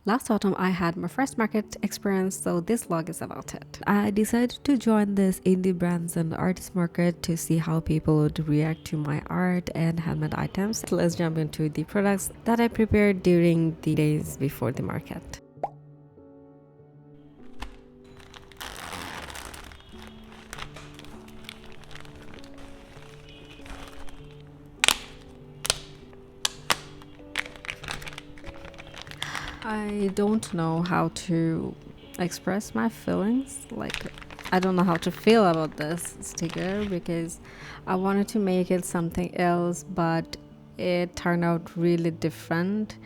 Last autumn, I had my first market experience, so this vlog is about it. I decided to join this indie brands and artist market to see how people would react to my art and handmade items. Let's jump into the products that I prepared during the days before the market. I don't know how to express my feelings. Like, I don't know how to feel about this sticker because I wanted to make it something else, but it turned out really different.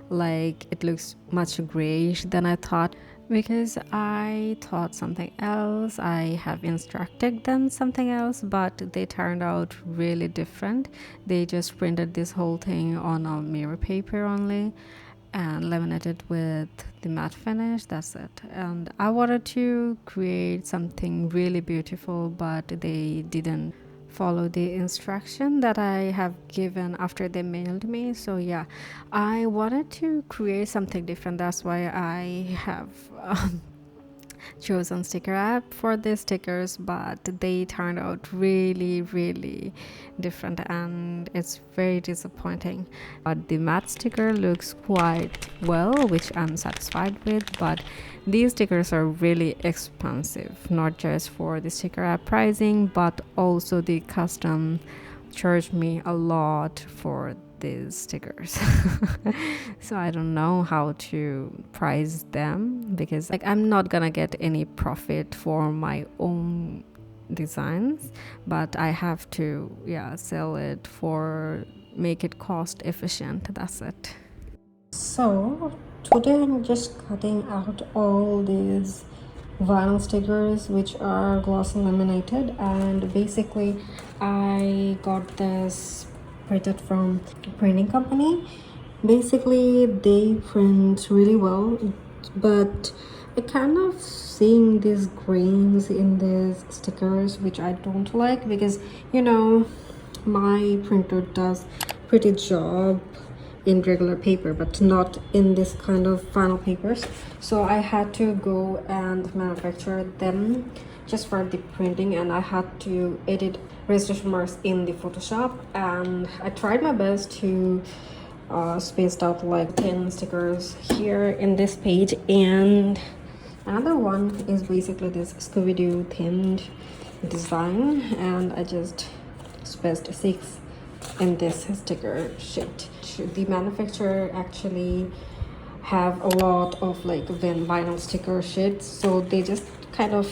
Like, it looks much grayish than I thought because I thought something else. I have instructed them something else, but they turned out really different. They just printed this whole thing on a mirror paper only and laminated with the matte finish. That's it. And I wanted to create something really beautiful, but they didn't follow the instruction that I have given after they mailed me. So yeah, I wanted to create something different. That's why I have chosen sticker app for the stickers, but they turned out really different and it's very disappointing. But the matte sticker looks quite well, which I'm satisfied with, but these stickers are really expensive, not just for the sticker app pricing, but also the custom charged me a lot for these stickers. So I don't know how to price them because like I'm not gonna get any profit for my own designs, but I have to sell it for make it cost efficient. That's it. So today I'm just cutting out all these vinyl stickers which are glossy laminated, and basically I got this printed from a printing company. Basically they print really well, but I kind of seeing these grains in these stickers which I don't like because my printer does pretty job in regular paper but not in this kind of vinyl papers, so I had to go and manufacture them just for the printing, and I had to edit registration marks in the Photoshop, and I tried my best to spaced out like 10 stickers here in this page, and another one is basically this Scooby-Doo themed design, and I just spaced 6 in this sticker sheet. The manufacturer actually have a lot of like vinyl sticker sheets, so they just kind of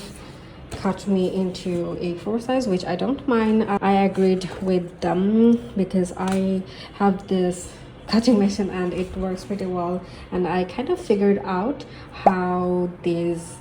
cut me into A4 size, which I don't mind. I agreed with them because I have this cutting machine and it works pretty well, and I kind of figured out how this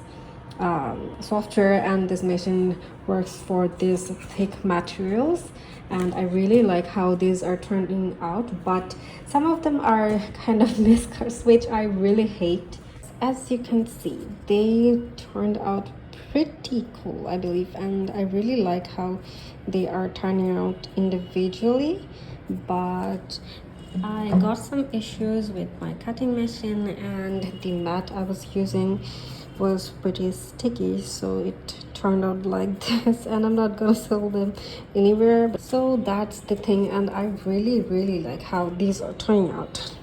software and this machine works for these thick materials, and I really like how these are turning out, but some of them are kind of miscuts, which I really hate. As you can see, they turned out pretty cool, I believe, and I really like how they are turning out individually, but I got some issues with my cutting machine, and the mat I was using was pretty sticky, so it turned out like this, and I'm not gonna sell them anywhere. So that's the thing, and I really like how these are turning out.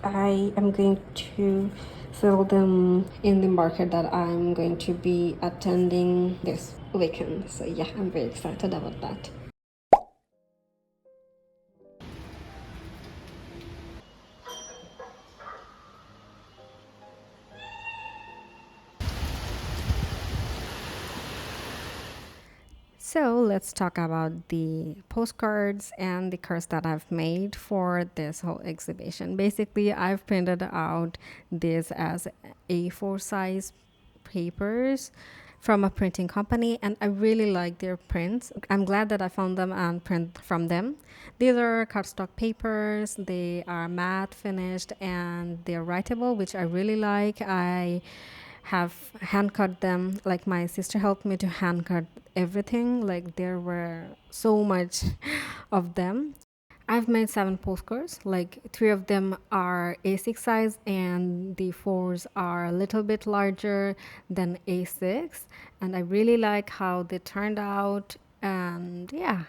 I am going to sell them in the market that I'm going to be attending this weekend, so yeah, I'm very excited about that. So let's talk about the postcards and the cards that I've made for this whole exhibition. Basically, I've printed out this as A4 size papers from a printing company, and I really like their prints. I'm glad that I found them and print from them. These are cardstock papers. They are matte finished and they're writable, which I really like. I have hand cut them. Like my sister helped me to hand cut everything. Like there were so much of them. I've made 7 postcards, like 3 of them are A6 size and the 4s are a little bit larger than A6, and I really like how they turned out. And yeah,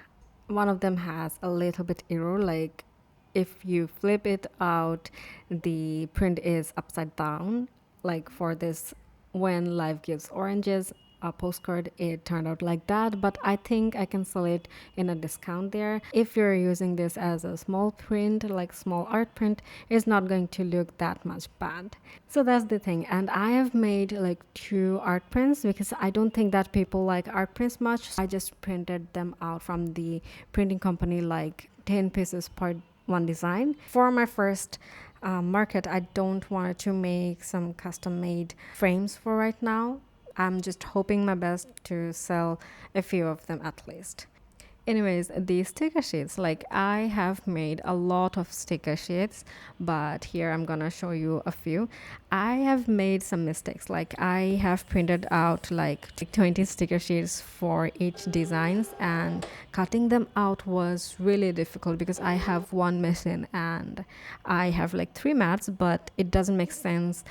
one of them has a little bit error, like if you flip it out, the print is upside down. Like for this, when life gives oranges, a postcard, it turned out like that, but I think I can sell it in a discount there. If you're using this as a small print, like small art print, it's not going to look that much bad. So that's the thing. And I have made like 2 art prints because I don't think that people like art prints much. I just printed them out from the printing company, like 10 pieces per one design. For my first market, I don't want to make some custom made frames for right now. I'm just hoping my best to sell a few of them at least. Anyways, the sticker sheets, like I have made a lot of sticker sheets, but here I'm gonna show you a few. I have made some mistakes, like I have printed out like 20 sticker sheets for each designs, and cutting them out was really difficult because I have one machine and I have like 3 mats, but it doesn't make sense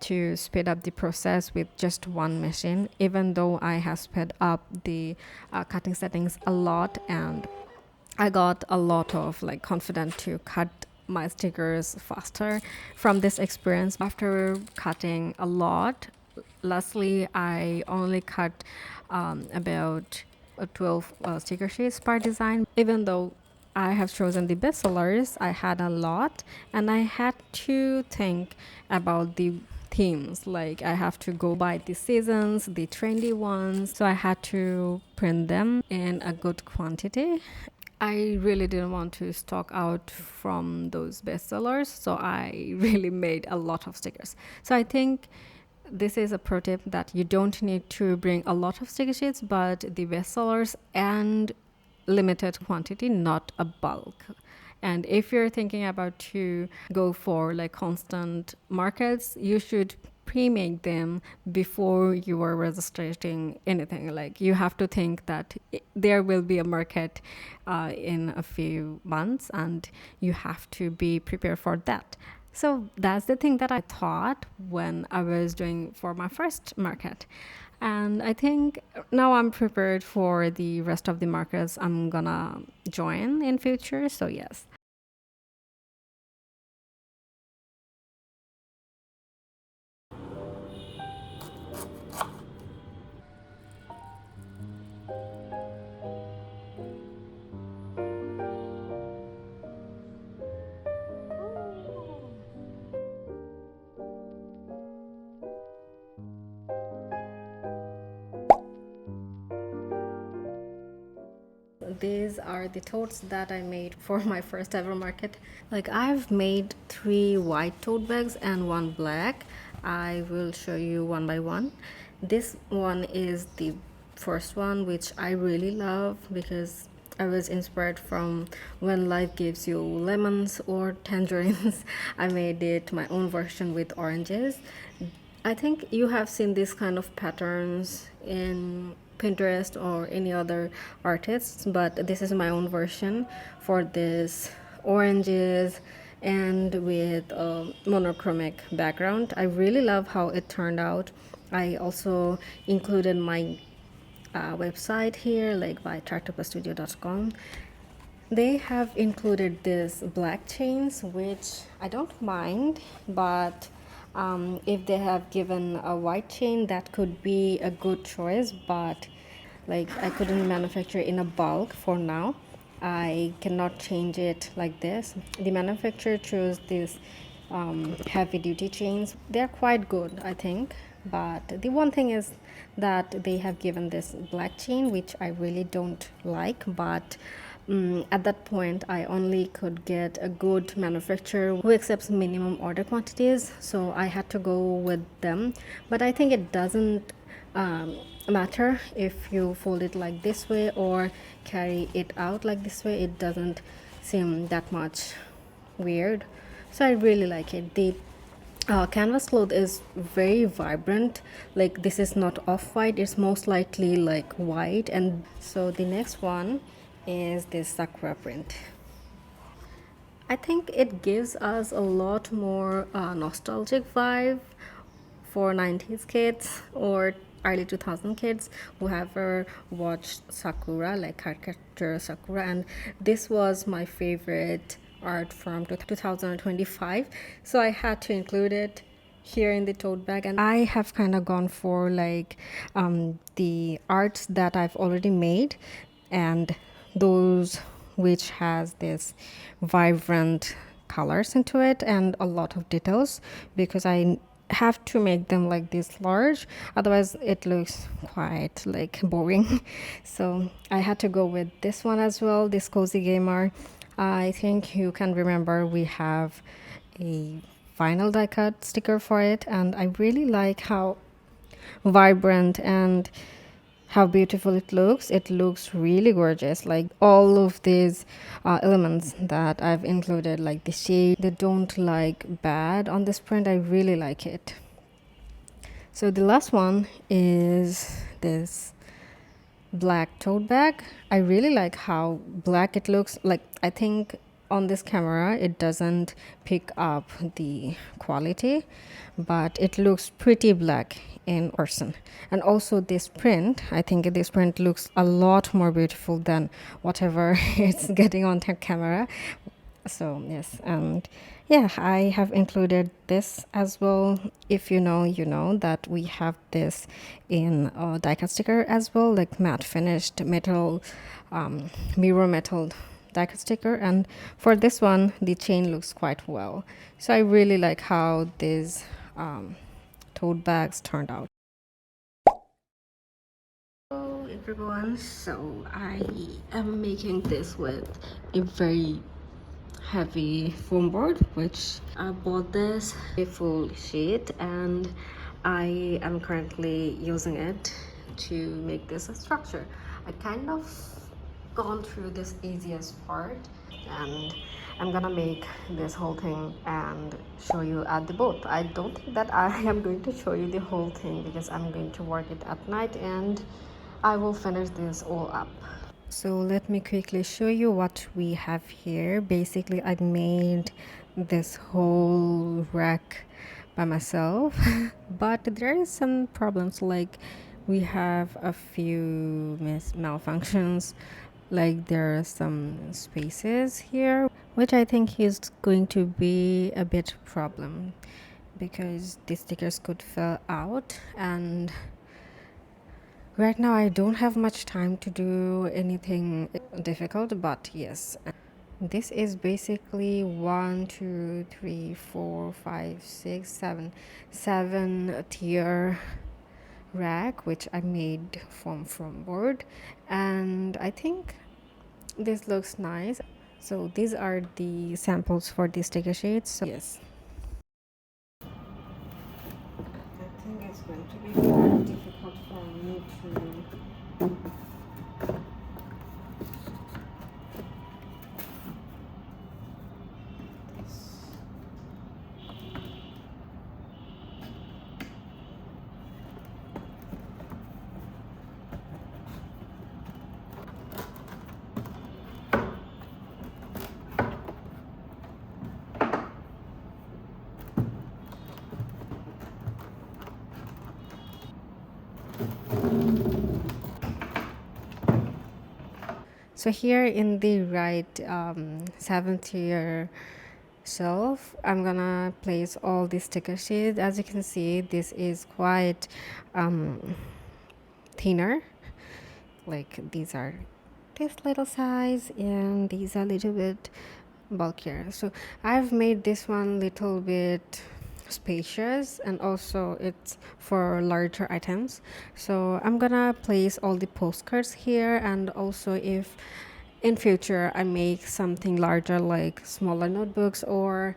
to speed up the process with just one machine, even though I have sped up the cutting settings a lot, and I got a lot of like confidence to cut my stickers faster from this experience. After cutting a lot, lastly I only cut about 12 sticker sheets per design. Even though I have chosen the bestsellers, I had a lot, and I had to think about the themes. Like I have to go by the seasons, the trendy ones, so I had to print them in a good quantity. I really didn't want to stock out from those bestsellers, so I really made a lot of stickers. So I think this is a pro tip that you don't need to bring a lot of sticker sheets, but the bestsellers and limited quantity, not a bulk. And if you're thinking about to go for like constant markets, you should pre-make them before you are registering anything. Like you have to think that there will be a market in a few months, and you have to be prepared for that. So that's the thing that I thought when I was doing for my first market. And I think now I'm prepared for the rest of the markets I'm gonna join in future. So yes. These are the totes that I made for my first ever market. Like I've made 3 white tote bags and 1 black. I will show you one by one. This one is the first one, which I really love because I was inspired from when life gives you lemons or tangerines. I made it my own version with oranges. I think you have seen this kind of patterns in Pinterest or any other artists, but this is my own version for this oranges and with a monochromatic background. I really love how it turned out. I also included my website here, like by tritopusjournal.com. They have included this black chains, which I don't mind, but if they have given a white chain, that could be a good choice, but like I couldn't manufacture in a bulk for now. I cannot change it like this. The manufacturer chose these heavy duty chains. They're quite good, I think, but the one thing is that they have given this black chain, which I really don't like, but at that point I only could get a good manufacturer who accepts minimum order quantities, so I had to go with them. But I think it doesn't matter if you fold it like this way or carry it out like this way. It doesn't seem that much weird, so I really like it. The canvas cloth is very vibrant. Like this is not off-white, it's most likely like white. And so the next one is this sakura print. I think it gives us a lot more nostalgic vibe for 90s kids or early 2000 kids who have ever watched Sakura, like caricature Sakura. And this was my favorite art from 2025, so I had to include it here in the tote bag. And I have kind of gone for like the arts that I've already made and those which has this vibrant colors into it and a lot of details, because I have to make them like this large, otherwise it looks quite like boring. So I had to go with this one as well, this cozy gamer. I think you can remember we have a vinyl die cut sticker for it, and I really like how vibrant and how beautiful it looks. It looks really gorgeous. Like all of these elements that I've included, like the shade, they don't like bad on this print. I really like it. So the last one is this black tote bag. I really like how black it looks. Like I think on this camera it doesn't pick up the quality, but it looks pretty black in person. And also this print, I think this print looks a lot more beautiful than whatever it's getting on the camera. So yes, and yeah, I have included this as well. If you know, you know that we have this in a die cut sticker as well, like matte finished metal, mirror metal die cut sticker. And for this one, the chain looks quite well. So I really like how these tote bags turned out. Hello everyone, so I am making this with a very heavy foam board, which I bought this a full sheet, and I am currently using it to make this a structure. I kind of gone through this easiest part, and I'm gonna make this whole thing and show you at the booth. I don't think that I am going to show you the whole thing because I'm going to work it at night and I will finish this all up. So let me quickly show you what we have here. Basically, I made this whole rack by myself, but there is some problems. Like we have a few malfunctions. Like there are some spaces here, which I think is going to be a bit problem because the stickers could fall out, and right now I don't have much time to do anything difficult, but yes. This is basically 7 tier rack which I made from board, and I think this looks nice. So these are the samples for the sticker sheets. So yes, I think it's going to be very difficult for me to So here in the right 7th tier shelf, I'm gonna place all the sticker sheets. As you can see, this is quite thinner. Like these are this little size and these are a little bit bulkier. So I've made this one little bit spacious, and also it's for larger items. So I'm gonna place all the postcards here, and also if in future I make something larger like smaller notebooks or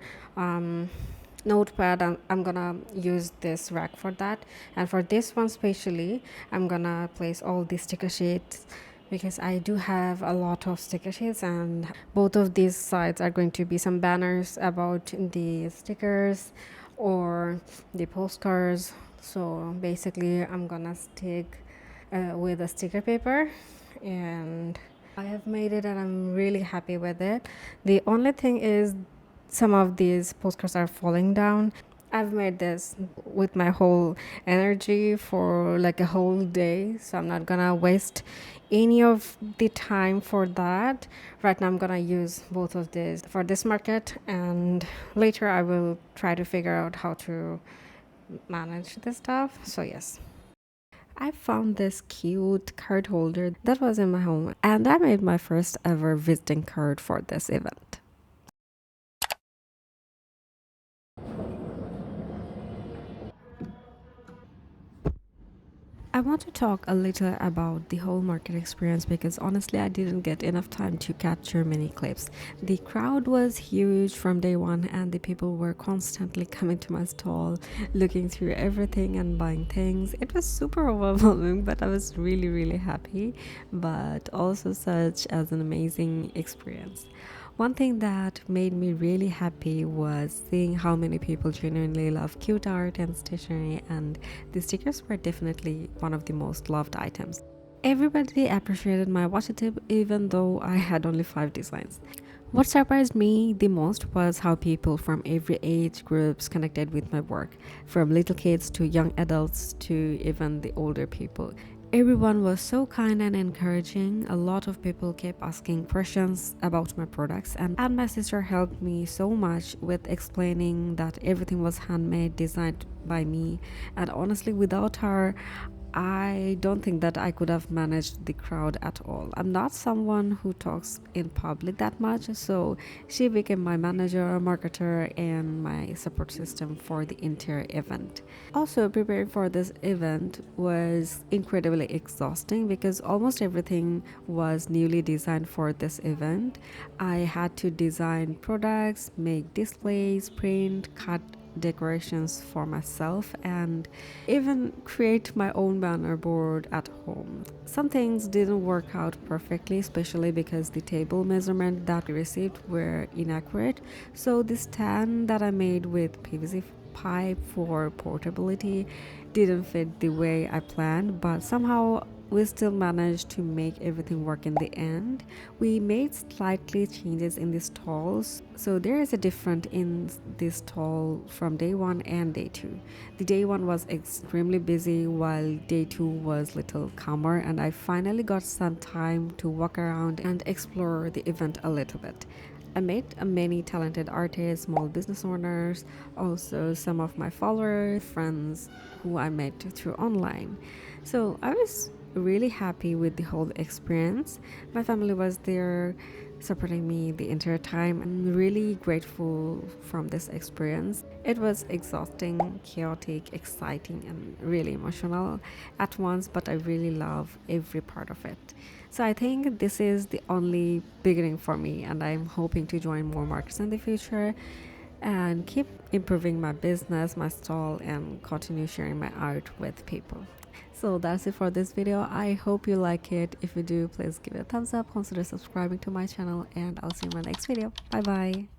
notepad, I'm gonna use this rack for that. And for this one specially, I'm gonna place all the sticker sheets because I do have a lot of sticker sheets, and both of these sides are going to be some banners about the stickers or the postcards. So basically I'm gonna stick with a sticker paper, and I have made it and I'm really happy with it. The only thing is some of these postcards are falling down. I've made this with my whole energy for like a whole day, so I'm not gonna waste any of the time for that. Right now I'm gonna use both of these for this market, and later I will try to figure out how to manage this stuff. So yes, I found this cute card holder that was in my home, and I made my first ever visiting card for this event. I want to talk a little about the whole market experience because honestly, I didn't get enough time to capture many clips. The crowd was huge from day one, and the people were constantly coming to my stall, looking through everything and buying things. It was super overwhelming, but I was really, really happy, but also such as an amazing experience. One thing that made me really happy was seeing how many people genuinely love cute art and stationery, and the stickers were definitely one of the most loved items. Everybody appreciated my washi tip even though I had only 5 designs. What surprised me the most was how people from every age groups connected with my work, from little kids to young adults to even the older people. Everyone was so kind and encouraging. A lot of people kept asking questions about my products, and my sister helped me so much with explaining that everything was handmade, designed by me. And honestly, without her, I don't think that I could have managed the crowd at all. I'm not someone who talks in public that much, so she became my manager, marketer, and my support system for the entire event. Also, preparing for this event was incredibly exhausting because almost everything was newly designed for this event. I had to design products, make displays, print, cut decorations for myself, and even create my own banner board at home. Some things didn't work out perfectly, especially because the table measurement that we received were inaccurate. So the stand that I made with PVC pipe for portability didn't fit the way I planned, but somehow we still managed to make everything work in the end. We made slightly changes in the stalls, so there is a difference in this stall from day one and day two. The day one was extremely busy while day two was little calmer, and I finally got some time to walk around and explore the event a little bit. I met many talented artists, small business owners, also some of my followers, friends who I met through online. So I was really happy with the whole experience. My family was there supporting me the entire time. I'm really grateful from this experience. It was exhausting, chaotic, exciting, and really emotional at once, but I really love every part of it. So I think this is the only beginning for me, and I'm hoping to join more markets in the future and keep improving my business, my stall, and continue sharing my art with people. So that's it for this video. I hope you like it. If you do, please give it a thumbs up, consider subscribing to my channel, and I'll see you in my next video. Bye bye.